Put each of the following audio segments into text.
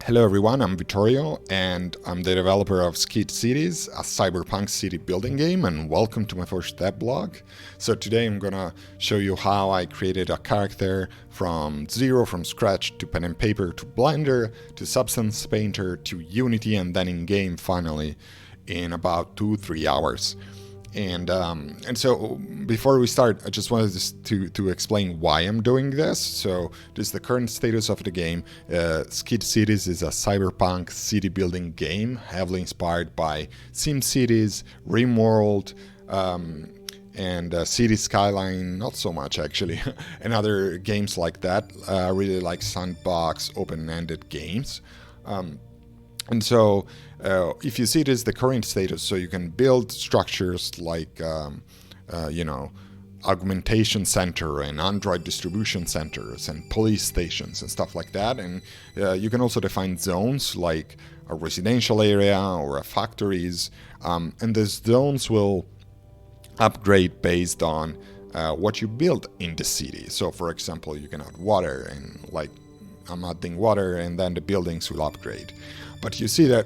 Hello everyone, I'm Vittorio and I'm the developer of Skid Cities, a cyberpunk city building game, and welcome to my first devblog. So today I'm gonna show you how I created a character from zero, from scratch, to pen and paper, to Blender, to Substance Painter, to Unity, and then in game finally in about 2-3 hours. And so before we start, I just wanted to explain why I'm doing this. So this is the current status of the game. Skid Cities is a cyberpunk city building game, heavily inspired by SimCities, RimWorld, and City Skyline, not so much actually, and other games like that. I really like sandbox, open-ended games. And so, if you see it as the current status, so you can build structures like, augmentation center and Android distribution centers and police stations and stuff like that. And you can also define zones like a residential area or a factories. And these zones will upgrade based on what you build in the city. So, for example, you can add water and like I'm adding water and then the buildings will upgrade. But you see that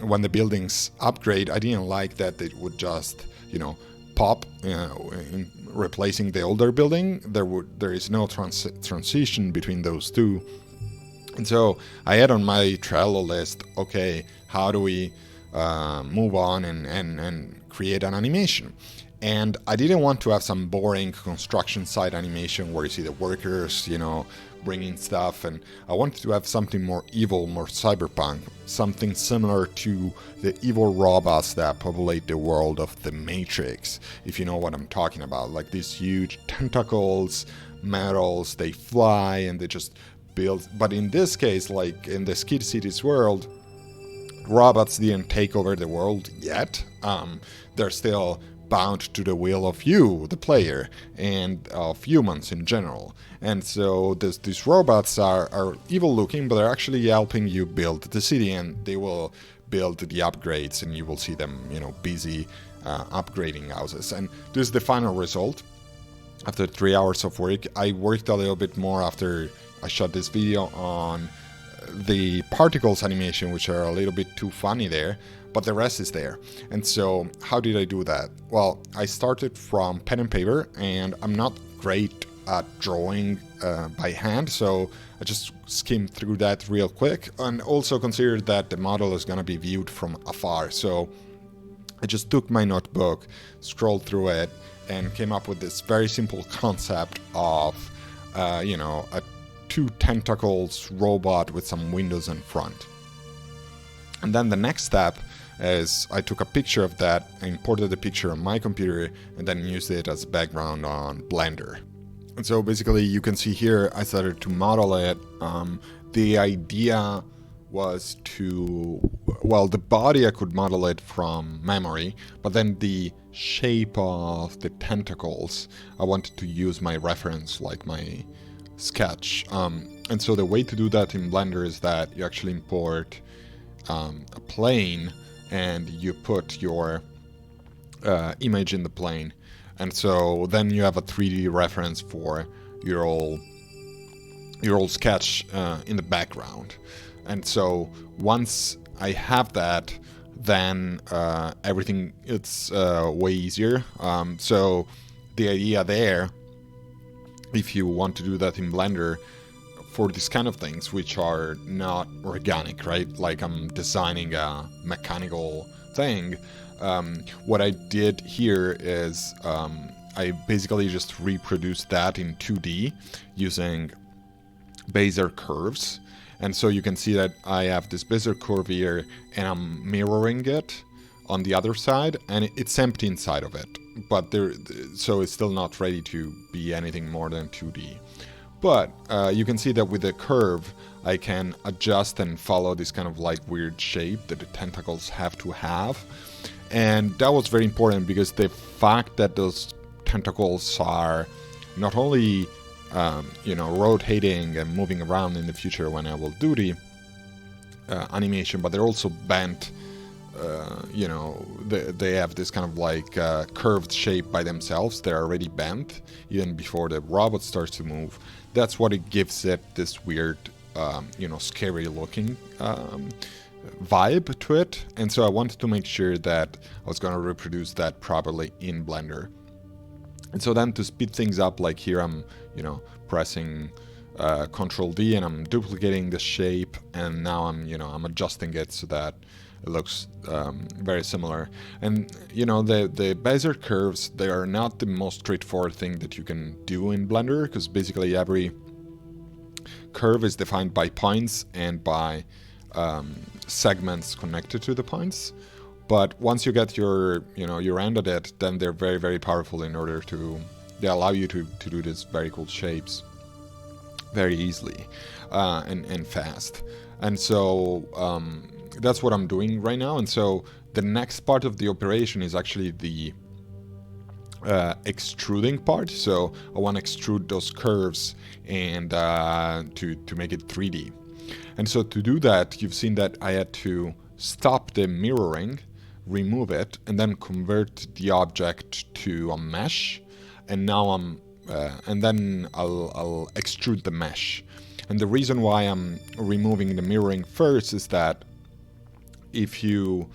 when the buildings upgrade, I didn't like that it would just, pop in replacing the older building. There is no transition between those two. And so I had on my Trello list, okay, how do we move on and create an animation? And I didn't want to have some boring construction site animation where you see the workers, bringing stuff. And I wanted to have something more evil, more cyberpunk, something similar to the evil robots that populate the world of the Matrix, if you know what I'm talking about. Like these huge tentacles, metals, they fly and they just build. But in this case, like in the Skid Cities world, robots didn't take over the world yet. They're still bound to the will of you, the player, and of humans in general. And so these robots are evil looking, but they're actually helping you build the city, and they will build the upgrades, and you will see them, busy upgrading houses. And this is the final result. After 3 hours of work, I worked a little bit more after I shot this video on the particles animation, which are a little bit too funny there, but the rest is there. And so how did I do that? Well, I started from pen and paper, and I'm not great at drawing by hand, so I just skimmed through that real quick, and also considered that the model is going to be viewed from afar. So I just took my notebook, scrolled through it, and came up with this very simple concept of, a 2 tentacles robot with some windows in front. And then the next step is I took a picture of that, I imported the picture on my computer, and then used it as background on Blender. And so basically you can see here I started to model it. The idea was the body I could model it from memory, but then the shape of the tentacles, I wanted to use my reference, like my sketch. And so the way to do that in Blender is that you actually import a plane and you put your image in the plane, and so then you have a 3D reference for your old sketch in the background. And so once I have that, then everything it's way easier. So the idea there, if you want to do that in Blender, for these kind of things which are not organic, right? Like I'm designing a mechanical thing. What I did here is I basically just reproduced that in 2D using Bezier curves. And so you can see that I have this Bezier curve here, and I'm mirroring it on the other side, and it's empty inside of it. But so it's still not ready to be anything more than 2D. But you can see that with the curve, I can adjust and follow this kind of like weird shape that the tentacles have to have. And that was very important because the fact that those tentacles are not only, rotating and moving around in the future when I will do the animation, but they're also bent. They have this kind of like curved shape by themselves. They're already bent even before the robot starts to move. That's what it gives it this weird scary looking vibe to it, and so I wanted to make sure that I was going to reproduce that properly in Blender. And so then to speed things up, like here I'm pressing Control D and I'm duplicating the shape, and now I'm adjusting it so that it looks very similar. And the Bezier curves, they are not the most straightforward thing that you can do in Blender, because basically every curve is defined by points and by segments connected to the points. But once you get your end at it, then they're very, very powerful in order to, they allow you to do these very cool shapes very easily and fast. And so that's what I'm doing right now. And so the next part of the operation is actually the extruding part. So I want to extrude those curves and to make it 3D. And so to do that, you've seen that I had to stop the mirroring, remove it, and then convert the object to a mesh. And now and then I'll extrude the mesh. And the reason why I'm removing the mirroring first is that if you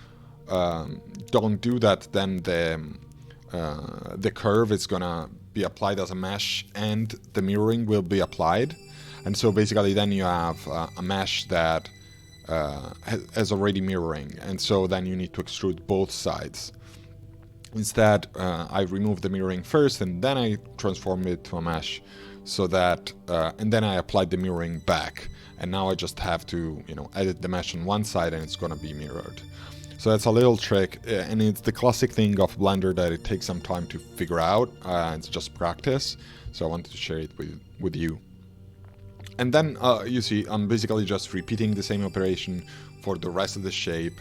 don't do that, then the curve is gonna be applied as a mesh and the mirroring will be applied. And so basically then you have a mesh that has already mirroring, and so then you need to extrude both sides. Instead, I remove the mirroring first and then I transform it to a mesh, so that, and then I applied the mirroring back. And now I just have to, edit the mesh on one side and it's gonna be mirrored. So that's a little trick, and it's the classic thing of Blender that it takes some time to figure out. It's just practice, so I wanted to share it with you. And then you see I'm basically just repeating the same operation for the rest of the shape.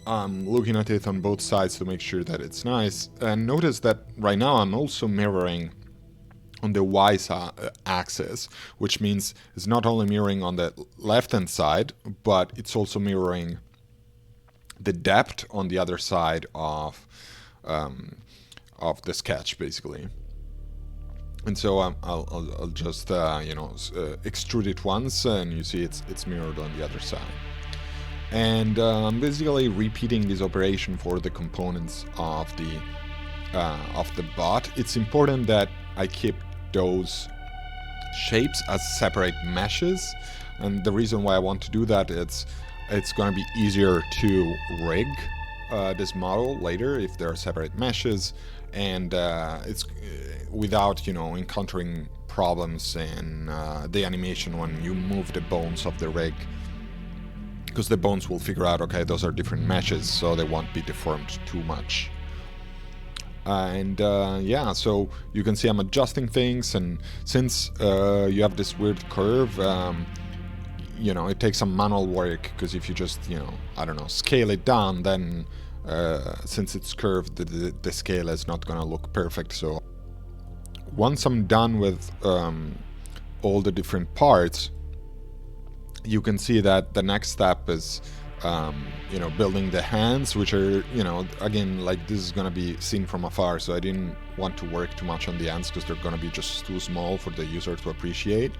I'm looking at it on both sides to make sure that it's nice. And notice that right now I'm also mirroring on the Y axis, which means it's not only mirroring on the left-hand side, but it's also mirroring the depth on the other side of the sketch, basically. And so I'll just extrude it once, and you see it's mirrored on the other side. And I'm basically repeating this operation for the components of the bot. It's important that I keep those shapes as separate meshes, and the reason why I want to do that is it's going to be easier to rig this model later if there are separate meshes, and it's without encountering problems in the animation when you move the bones of the rig, because the bones will figure out, okay, those are different meshes, so they won't be deformed too much. Yeah, so you can see I'm adjusting things, and since you have this weird curve, it takes some manual work, because if you just, I don't know, scale it down, then since it's curved, the scale is not gonna look perfect. So once I'm done with all the different parts, you can see that the next step is building the hands, which are, again, like this is gonna be seen from afar, so I didn't want to work too much on the hands because they're gonna be just too small for the user to appreciate.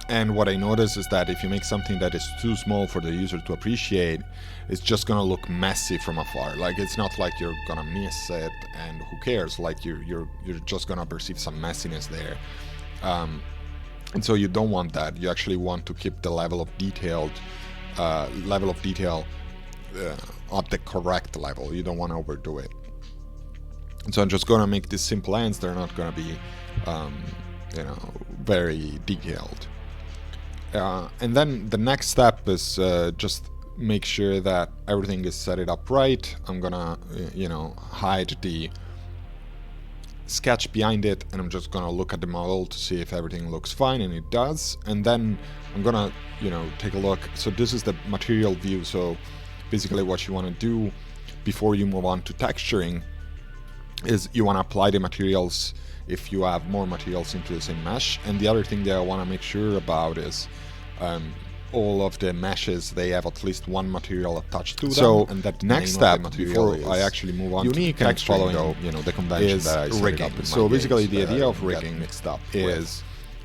And what I noticed is that if you make something that is too small for the user to appreciate, it's just gonna look messy from afar. Like, it's not like you're gonna miss it and who cares, like you're just gonna perceive some messiness there. And so you don't want that. You actually want to keep the level of detail at the correct level. You don't want to overdo it. And so I'm just gonna make these simple ends. They're not gonna be very detailed. And then the next step is just make sure that everything is set it up right. I'm gonna hide the sketch behind it, and I'm just gonna look at the model to see if everything looks fine, and it does. And then I'm gonna take a look. So this is the material view. So basically what you want to do before you move on to texturing is you want to apply the materials if you have more materials into the same mesh. And the other thing that I want to make sure about is all of the meshes, they have at least one material attached to them. So, and that next step before I actually move on to texturing, though, the convention is that I set rigging. Up in so basically the idea of rigging mixed up is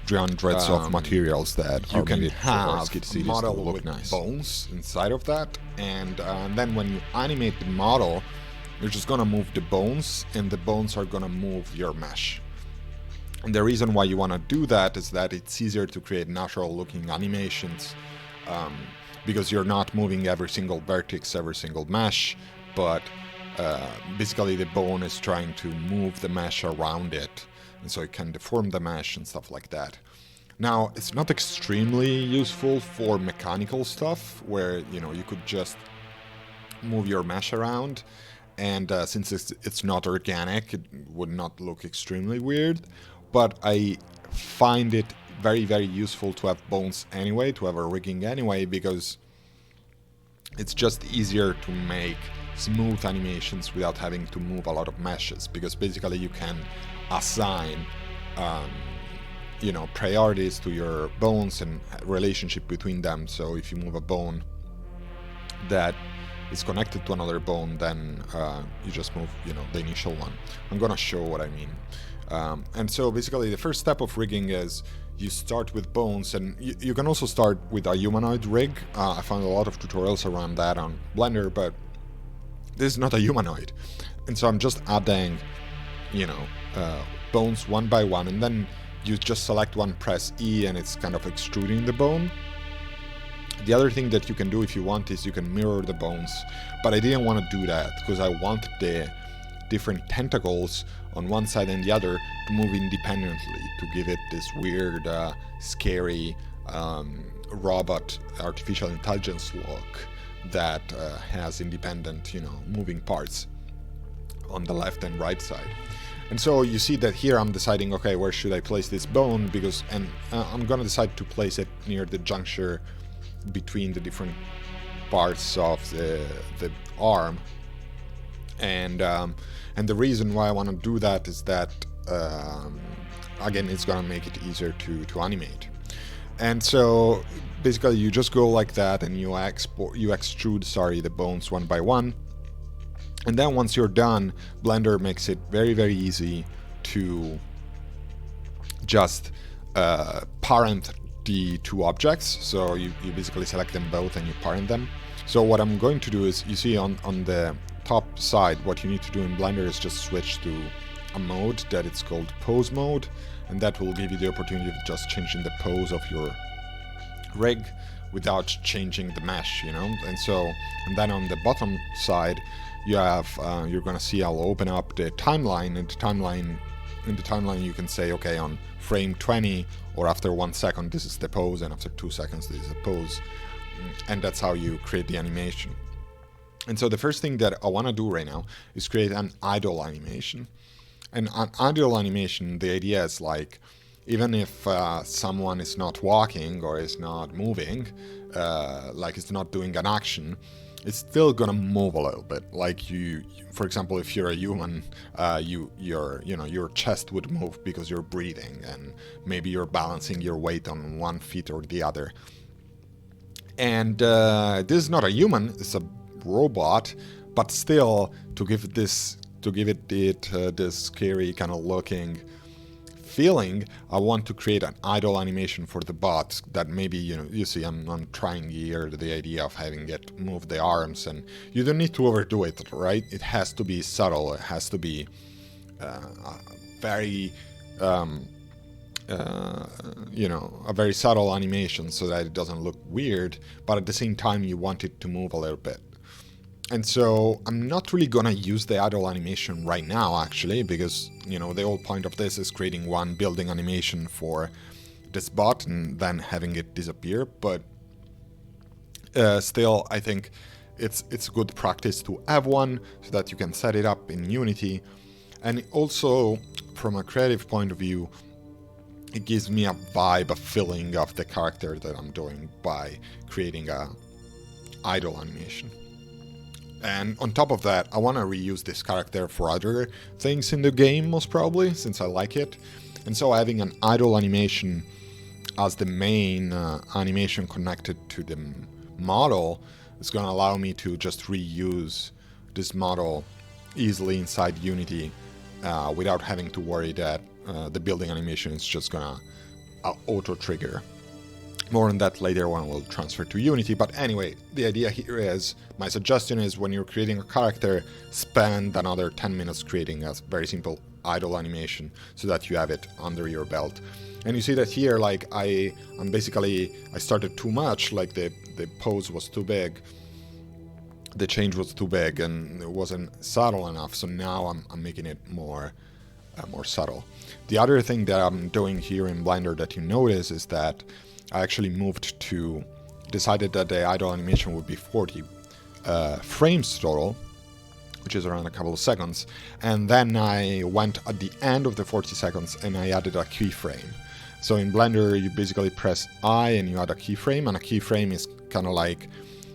hundreds of materials that you can have model look with nice. bones inside of that, and then when you animate the model, you're just gonna move the bones, and the bones are gonna move your mesh. And the reason why you want to do that is that it's easier to create natural looking animations, because you're not moving every single vertex, every single mesh, but basically the bone is trying to move the mesh around it, and so it can deform the mesh and stuff like that. Now, it's not extremely useful for mechanical stuff, where you could just move your mesh around, and since it's not organic, it would not look extremely weird. But I find it very, very useful to have bones anyway, to have a rigging anyway, because it's just easier to make smooth animations without having to move a lot of meshes, because basically you can assign priorities to your bones and relationship between them. So if you move a bone that is connected to another bone, then you just move the initial one. I'm gonna show what I mean. And so basically the first step of rigging is you start with bones, and you can also start with a humanoid rig. I found a lot of tutorials around that on Blender, but this is not a humanoid. And so I'm just adding, bones one by one, and then you just select one, press E, and it's kind of extruding the bone. The other thing that you can do if you want is you can mirror the bones, but I didn't want to do that because I want the different tentacles on one side and the other to move independently, to give it this weird, scary robot artificial intelligence look that has independent, moving parts on the left and right side. And so you see that here I'm deciding, okay, where should I place this bone? And I'm gonna decide to place it near the juncture between the different parts of the arm. And the reason why I want to do that is that again, it's gonna make it easier to animate. And so basically you just go like that, and you extrude the bones one by one. And then once you're done, Blender makes it very, very easy to just parent the two objects. So you basically select them both and you parent them. So what I'm going to do is, you see on the top side, what you need to do in Blender is just switch to a mode that it's called pose mode, and that will give you the opportunity of just changing the pose of your rig without changing the mesh, and then on the bottom side you have you're gonna see I'll open up the timeline, and in the timeline you can say, okay, on frame 20 or after 1 second this is the pose, and after 2 seconds this is a pose, and that's how you create the animation. And so the first thing that I want to do right now is create an idle animation. And an idle animation, the idea is like, even if someone is not walking or is not moving, like it's not doing an action, it's still gonna move a little bit. Like you, for example, if you're a human, your chest would move because you're breathing, and maybe you're balancing your weight on one foot or the other. And this is not a human; it's a robot, but still, to give it this scary kind of looking feeling, I want to create an idle animation for the bot that maybe, you see I'm trying here the idea of having it move the arms, and you don't need to overdo it, right? It has to be subtle, it has to be very a very subtle animation so that it doesn't look weird, but at the same time you want it to move a little bit. And so I'm not really gonna use the idle animation right now, actually, because the whole point of this is creating one building animation for this bot and then having it disappear. But still, I think it's good practice to have one so that you can set it up in Unity. And also, from a creative point of view, it gives me a vibe, a feeling of the character that I'm doing by creating a idle animation. And on top of that, I want to reuse this character for other things in the game, most probably, since I like it. And so having an idle animation as the main animation connected to the model is going to allow me to just reuse this model easily inside Unity without having to worry that the building animation is just going to auto trigger. More on that later when we'll transfer to Unity, but anyway, the idea here is, my suggestion is when you're creating a character, spend another 10 minutes creating a very simple idle animation so that you have it under your belt. And you see that here, like, I started too much, like the pose was too big, the change was too big, and it wasn't subtle enough, so now I'm making it more subtle. The other thing that I'm doing here in Blender that you notice is that I actually decided that the idle animation would be 40 frames total, which is around a couple of seconds, and then I went at the end of the 40 seconds and I added a keyframe. So in Blender, you basically press I and you add a keyframe, and a keyframe is kind of like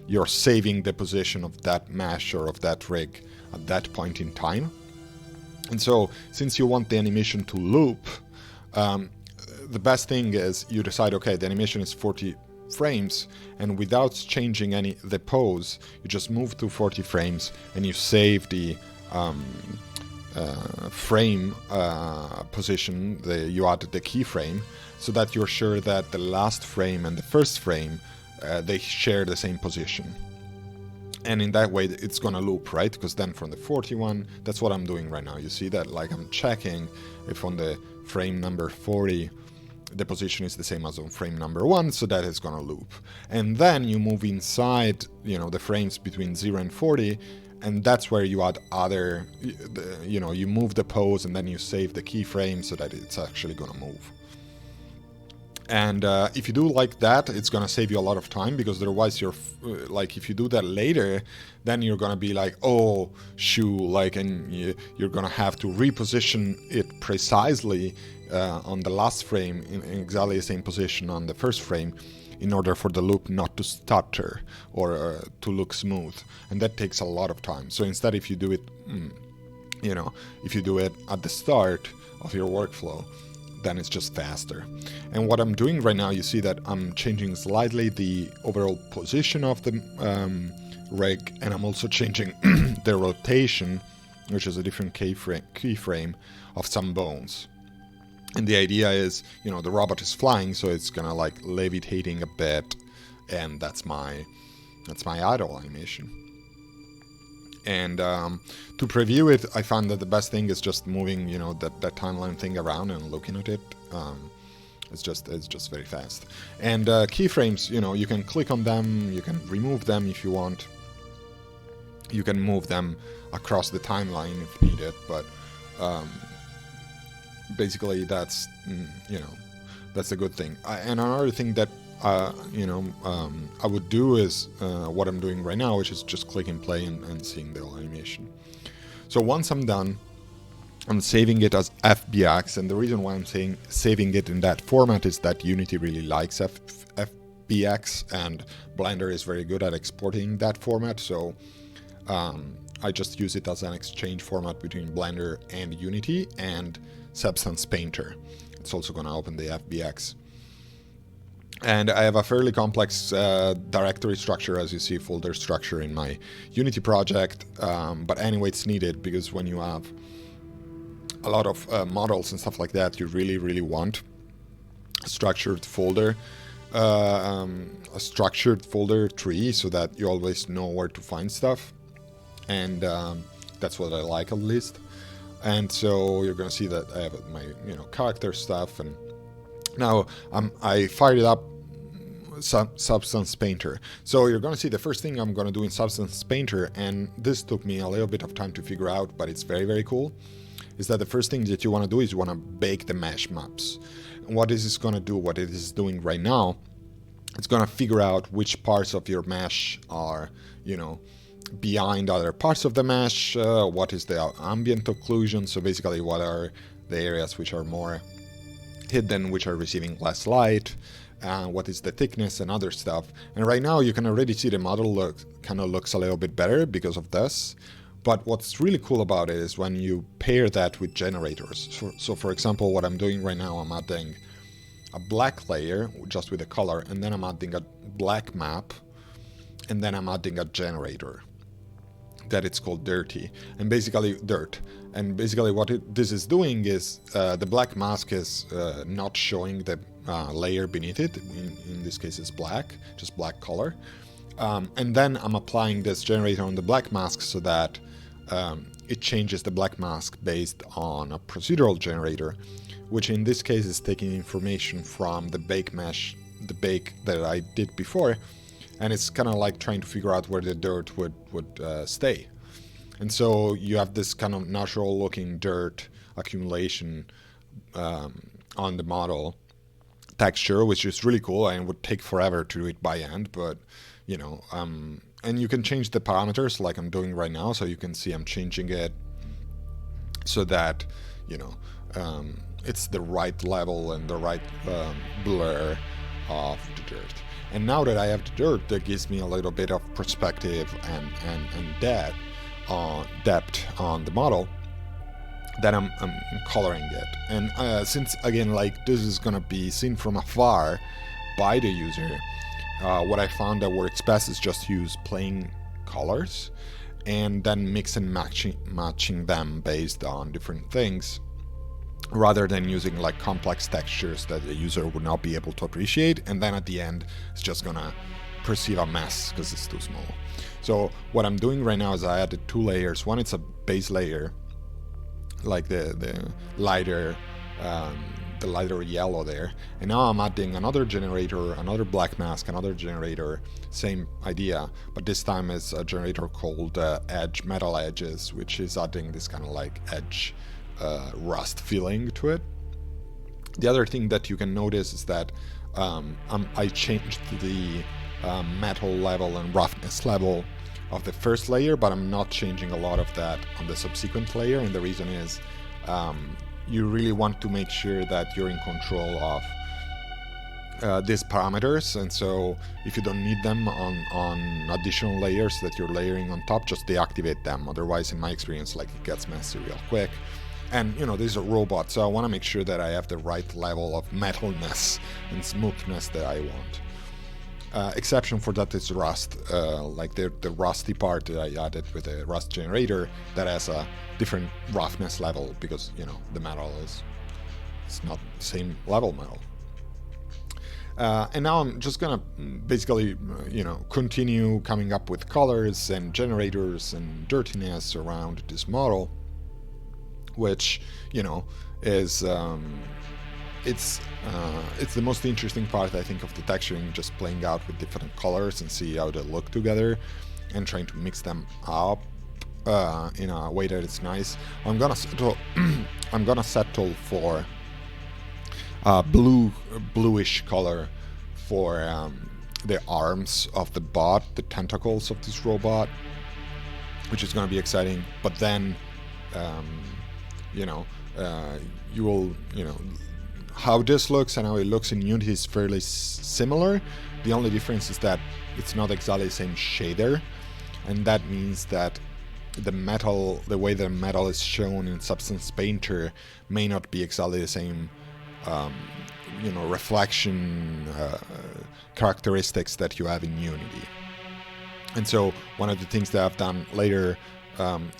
you're saving the position of that mesh or of that rig at that point in time. And so, since you want the animation to loop, the best thing is you decide, okay, the animation is 40 frames, and without changing the pose, you just move to 40 frames and you save the frame position, you add the keyframe, so that you're sure that the last frame and the first frame, they share the same position. And in that way, it's gonna loop, right? Because then from the 41, that's what I'm doing right now. You see that, like, I'm checking if on the frame number 40, the position is the same as on frame number 1, so that is gonna loop. And then you move inside, the frames between 0 and 40, and that's where you add you move the pose and then you save the keyframe so that it's actually gonna move. And if you do like that, it's gonna save you a lot of time, because otherwise if you do that later, then you're gonna be like, oh, shoot, and you're gonna have to reposition it precisely on the last frame in exactly the same position on the first frame in order for the loop not to stutter or to look smooth, and that takes a lot of time. So instead, if you do it, if you do it at the start of your workflow, then it's just faster. And what I'm doing right now, you see that I'm changing slightly the overall position of the rig, and I'm also changing the rotation, which is a different keyframe of some bones. And the idea is, the robot is flying, so it's gonna like levitating a bit, and that's my idle animation. And to preview it, I found that the best thing is just moving, that timeline thing around and looking at it. It's just very fast. And keyframes, you can click on them, you can remove them if you want. You can move them across the timeline if needed, but basically that's that's a good thing. And another thing that I would do is what I'm doing right now, which is just click and play and seeing the whole animation. So once I'm done, I'm saving it as FBX, and the reason why I'm saving it in that format is that Unity really likes FBX, and Blender is very good at exporting that format, so I just use it as an exchange format between Blender and Unity and Substance Painter. It's also going to open the FBX. And I have a fairly complex directory structure, as you see, folder structure in my Unity project. But anyway, it's needed because when you have a lot of models and stuff like that, you really, really want a structured folder, tree, so that you always know where to find stuff. And that's what I like, at least. And so you're going to see that I have my character stuff, and now I fired it up Substance Painter. So you're going to see the first thing I'm going to do in Substance Painter, and this took me a little bit of time to figure out, but it's very, very cool, is that the first thing that you want to do is you want to bake the mesh maps. And what is this going to do, what it is doing right now, it's going to figure out which parts of your mesh are, behind other parts of the mesh, what is the ambient occlusion, so basically what are the areas which are more hidden, which are receiving less light, what is the thickness and other stuff. And right now you can already see the model kind of looks a little bit better because of this. But what's really cool about it is when you pair that with generators. So for example, what I'm doing right now, I'm adding a black layer just with a color, and then I'm adding a black map, and then I'm adding a generator that it's called dirty, and basically dirt. And basically what this is doing is the black mask is not showing the layer beneath it. In this case, it's black, just black color. And then I'm applying this generator on the black mask so that it changes the black mask based on a procedural generator, which in this case is taking information from the bake mesh, the bake that I did before, and it's kind of like trying to figure out where the dirt would stay. And so you have this kind of natural looking dirt accumulation on the model texture, which is really cool, and would take forever to do it by hand, but you know, and you can change the parameters like I'm doing right now. So you can see I'm changing it so that, you know, it's the right level and the right blur of the dirt. And now that I have the dirt, that gives me a little bit of perspective and depth on the model. Then I'm coloring it. And since, again, like this is going to be seen from afar by the user, what I found that works best is just use plain colors and then mix and matching them based on different things, rather than using like complex textures that the user would not be able to appreciate, and then at the end it's just gonna perceive a mess because it's too small. So what I'm doing right now is I added 2 layers. One, it's a base layer, like the lighter yellow there, and now I'm adding another generator, another black mask, another generator, same idea, but this time it's a generator called metal edges, which is adding this kind of like edge rust feeling to it. The other thing that you can notice is that I changed the metal level and roughness level of the first layer, but I'm not changing a lot of that on the subsequent layer, and the reason is you really want to make sure that you're in control of these parameters, and so if you don't need them on additional layers that you're layering on top, just deactivate them. Otherwise, in my experience, like it gets messy real quick. And you know, these are robots, so I want to make sure that I have the right level of metalness and smoothness that I want. Exception for that is rust, like the rusty part that I added with the rust generator that has a different roughness level because, you know, the metal it's not the same level metal. And now I'm just gonna basically, you know, continue coming up with colors and generators and dirtiness around this model, which, you know, is it's the most interesting part, I think, of the texturing, just playing out with different colors and see how they look together and trying to mix them up in a way that is nice. I'm gonna settle for bluish color for the arms of the bot, the tentacles of this robot, which is gonna be exciting. But then you know, you will, you know, how this looks and how it looks in Unity is fairly similar. The only difference is that it's not exactly the same shader, and that means that the metal, the way the metal is shown in Substance Painter, may not be exactly the same, you know, reflection characteristics that you have in Unity. And so one of the things that I've done later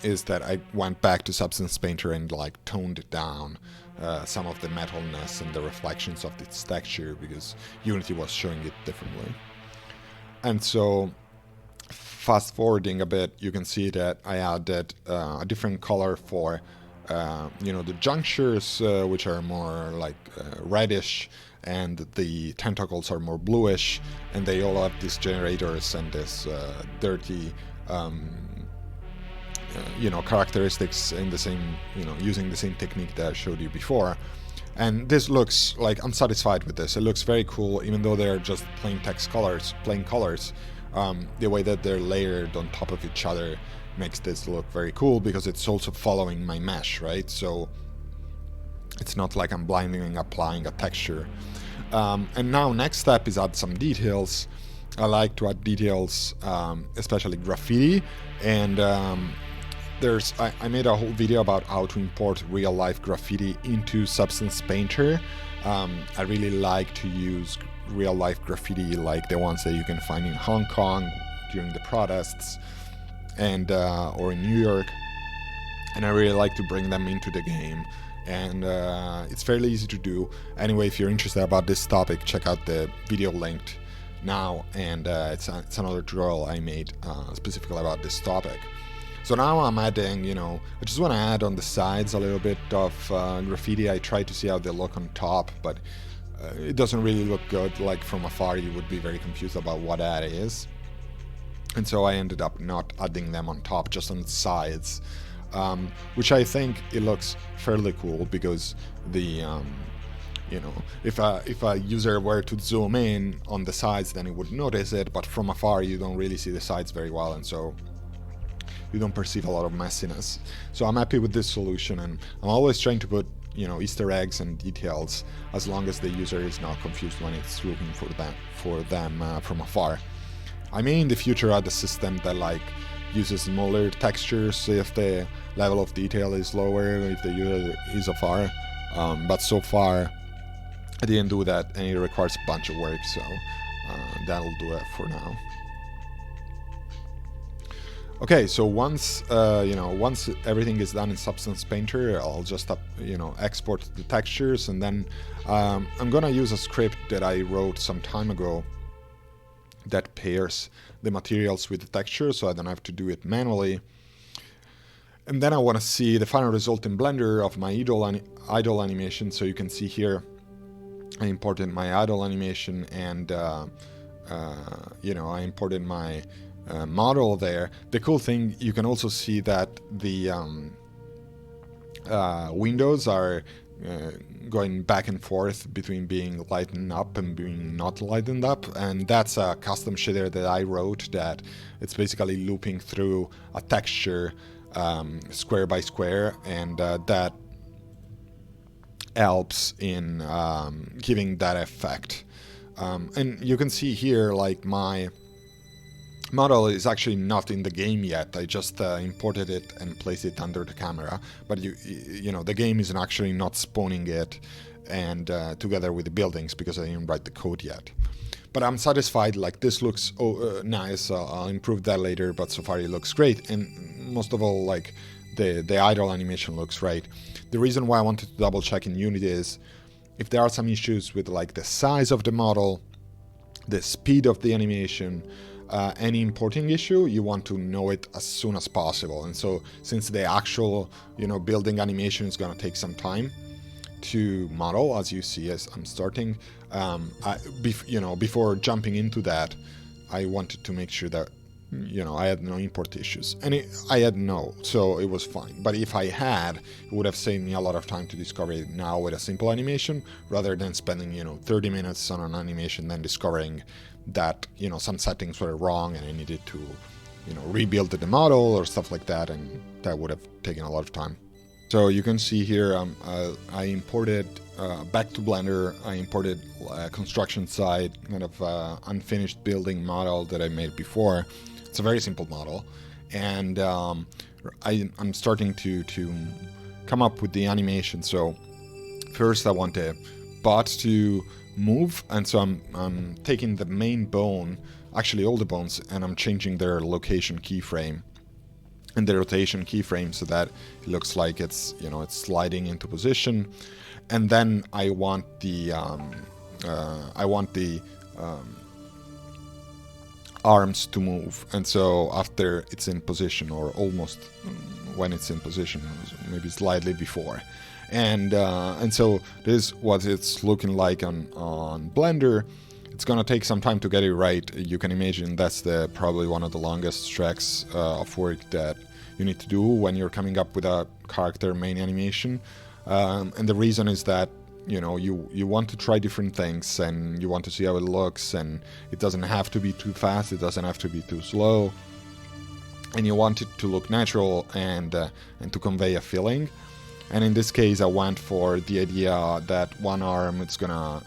is that I went back to Substance Painter and like toned down some of the metalness and the reflections of its texture because Unity was showing it differently. And so fast forwarding a bit, you can see that I added a different color for you know, the junctures, which are more like reddish, and the tentacles are more bluish, and they all have these generators and this dirty you know, characteristics in the same, you know, using the same technique that I showed you before. And this looks like, I'm satisfied with this. It looks very cool, even though they're just plain colors. The way that they're layered on top of each other makes this look very cool because it's also following my mesh, right? So it's not like I'm blindly applying a texture. And now next step is add some details. I like to add details, especially graffiti, and I made a whole video about how to import real-life graffiti into Substance Painter. I really like to use real-life graffiti like the ones that you can find in Hong Kong during the protests, and or in New York, and I really like to bring them into the game and it's fairly easy to do. Anyway, if you're interested about this topic, check out the video linked now, and it's another tutorial I made specifically about this topic. So now I'm adding, I just want to add on the sides a little bit of graffiti. I try to see how they look on top, but it doesn't really look good. Like from afar, you would be very confused about what that is. And so I ended up not adding them on top, just on the sides, which I think it looks fairly cool because the, if a user were to zoom in on the sides, then it would notice it, but from afar you don't really see the sides very well, and so you don't perceive a lot of messiness. So I'm happy with this solution, and I'm always trying to put Easter eggs and details as long as the user is not confused when it's looking for them from afar. I may in the future add a system that like uses smaller textures if the level of detail is lower, if the user is afar, but so far I didn't do that, and it requires a bunch of work, so that'll do it for now. Okay, so once once everything is done in Substance Painter, I'll just export the textures, and then I'm gonna use a script that I wrote some time ago that pairs the materials with the texture, so I don't have to do it manually. And then I want to see the final result in Blender of my idle animation. So you can see here I imported my idle animation, and I imported my model there. The cool thing, you can also see that the windows are going back and forth between being lightened up and being not lightened up, and that's a custom shader that I wrote that it's basically looping through a texture square by square, and that helps in giving that effect. And you can see here, like, my model is actually not in the game yet. I just imported it and placed it under the camera, but the game is actually not spawning it and together with the buildings because I didn't write the code yet. But I'm satisfied. Like, this looks nice. I'll improve that later, but so far it looks great, and most of all, like, the idle animation looks right. The reason why I wanted to double check in Unity is if there are some issues with like the size of the model, the speed of the animation, any importing issue, you want to know it as soon as possible. And so since the actual building animation is going to take some time to model, as you see as I'm starting, before jumping into that, I wanted to make sure that I had no import issues, and I had no, so it was fine. But if I had, it would have saved me a lot of time to discover it now with a simple animation, rather than spending 30 minutes on an animation, then discovering that some settings were wrong and I needed to rebuild the model or stuff like that, and that would have taken a lot of time. So you can see here I imported back to Blender. I imported a construction site, kind of unfinished building model that I made before. It's a very simple model, and I'm starting to come up with the animation. So first I want the bot to move, and so I'm taking the main bone, actually all the bones, and I'm changing their location keyframe and the rotation keyframe so that it looks like it's it's sliding into position. And then I want the arms to move, and so after it's in position, or almost when it's in position, maybe slightly before, and so this is what it's looking like on Blender. It's gonna take some time to get it right. You can imagine that's probably one of the longest tracks of work that you need to do when you're coming up with a character main animation, and the reason is that you want to try different things, and you want to see how it looks, and it doesn't have to be too fast, it doesn't have to be too slow, and you want it to look natural and to convey a feeling. And in this case I went for the idea that one arm it's gonna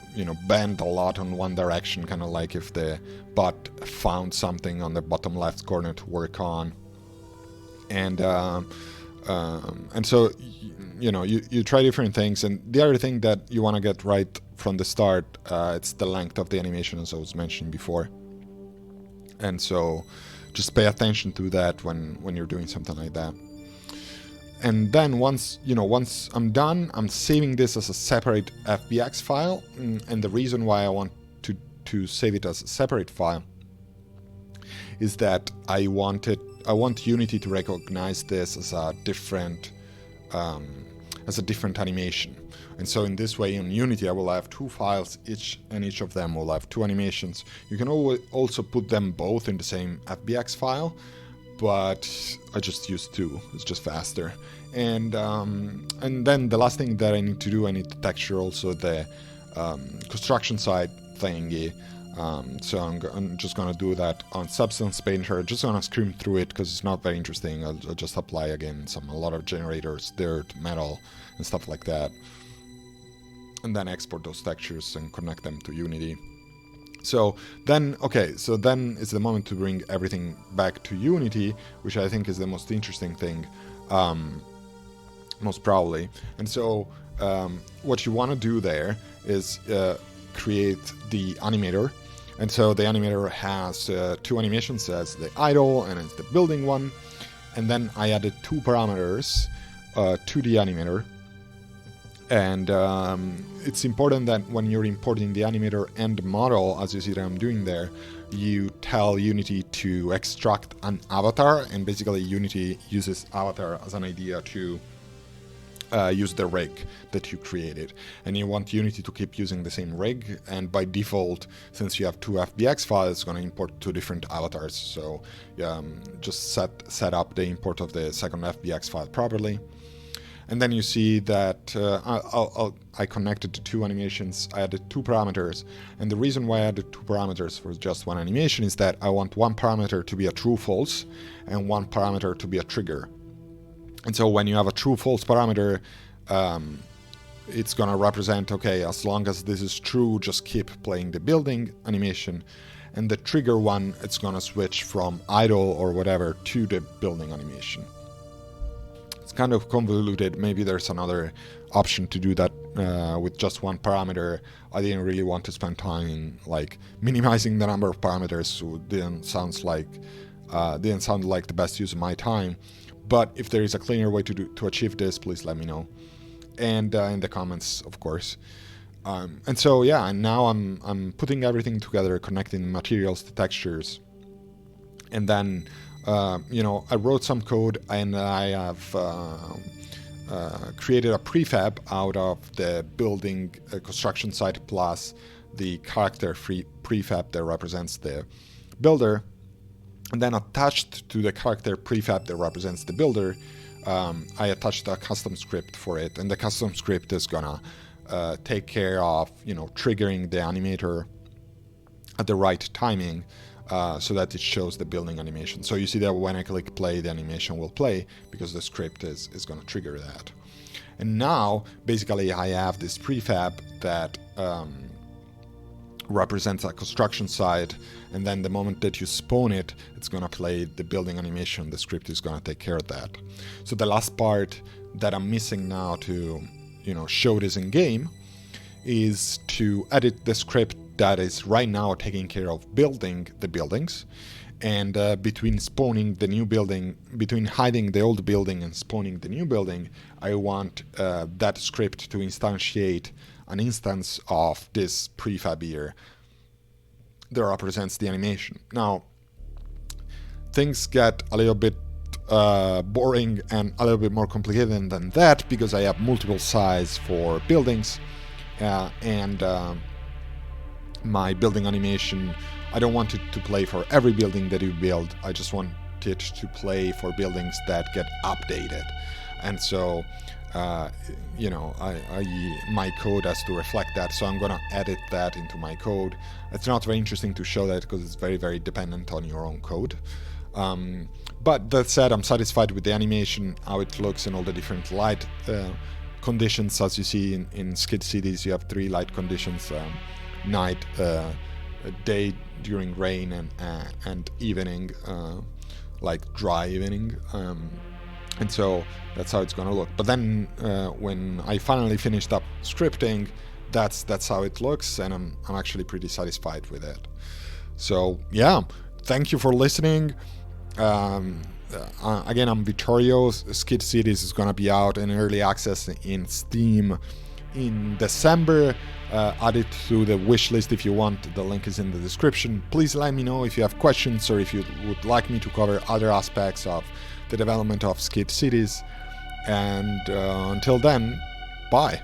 bend a lot on one direction, kind of like if the bot found something on the bottom left corner to work on, and so you try different things. And the other thing that you want to get right from the start, it's the length of the animation, as I was mentioning before. And so just pay attention to that when you're doing something like that. And then once I'm done, I'm saving this as a separate FBX file. And the reason why I want to save it as a separate file is that I want Unity to recognize this as a different animation. And so in this way, in Unity, I will have two files, each of them will have two animations. You can also put them both in the same FBX file, but I just use two. It's just faster. And then the last thing that I need to do, I need to texture also the construction site thingy. So I'm just gonna do that on Substance Painter. Just gonna scream through it because it's not very interesting. I'll just apply again a lot of generators, dirt, metal, and stuff like that, and then export those textures and connect them to Unity. So then is the moment to bring everything back to Unity, which I think is the most interesting thing, most probably. And so what you want to do there is create the animator. And so the animator has two animations, as the idle and it's the building one. And then I added two parameters to the animator. And it's important that when you're importing the animator and the model, as you see that I'm doing there, you tell Unity to extract an avatar, and basically Unity uses avatar as an idea to use the rig that you created. And you want Unity to keep using the same rig, and by default, since you have two FBX files, it's going to import two different avatars. So just set up the import of the second FBX file properly. And then you see that I connected to two animations. I added two parameters. And the reason why I added two parameters for just one animation is that I want one parameter to be a true-false and one parameter to be a trigger. And so when you have a true-false parameter, it's going to represent, okay, as long as this is true, just keep playing the building animation. And the trigger one, it's going to switch from idle or whatever to the building animation. It's kind of convoluted. Maybe there's another option to do that with just one parameter. I didn't really want to spend time in like minimizing the number of parameters, so it didn't sound like the best use of my time. But if there is a cleaner way to achieve this, please let me know, and in the comments, of course. And so yeah, and now I'm putting everything together, connecting materials to textures, and then. I wrote some code, and I have created a prefab out of the building construction site plus the character prefab that represents the builder. And then attached to the character prefab that represents the builder, I attached a custom script for it. And the custom script is gonna take care of, triggering the animator at the right timing. So that it shows the building animation. So you see that when I click play, the animation will play because the script is going to trigger that. And now, basically, I have this prefab that represents a construction site, and then the moment that you spawn it, it's going to play the building animation. The script is going to take care of that. So the last part that I'm missing now to, show this in game is to edit the script that is right now taking care of building the buildings, and between spawning the new building, between hiding the old building and spawning the new building, I want that script to instantiate an instance of this prefab here that represents the animation. Now, things get a little bit boring and a little bit more complicated than that because I have multiple size for buildings, and my building animation, I don't want it to play for every building that you build. I just want it to play for buildings that get updated. And so, my code has to reflect that. So I'm going to edit that into my code. It's not very interesting to show that because it's very, very dependent on your own code. But that said, I'm satisfied with the animation, how it looks in all the different light conditions. As you see in Skid Cities, you have 3 light conditions. Night, day during rain, and evening, like dry evening, and so that's how it's gonna look. But then when I finally finished up scripting, that's how it looks, and I'm actually pretty satisfied with it. So yeah, thank you for listening. again, I'm Vittorio. Skid Cities is going to be out in early access in Steam in December. Add it to the wish list if you want. The link is in the description. Please let me know if you have questions or if you would like me to cover other aspects of the development of Skid Cities. And until then, bye.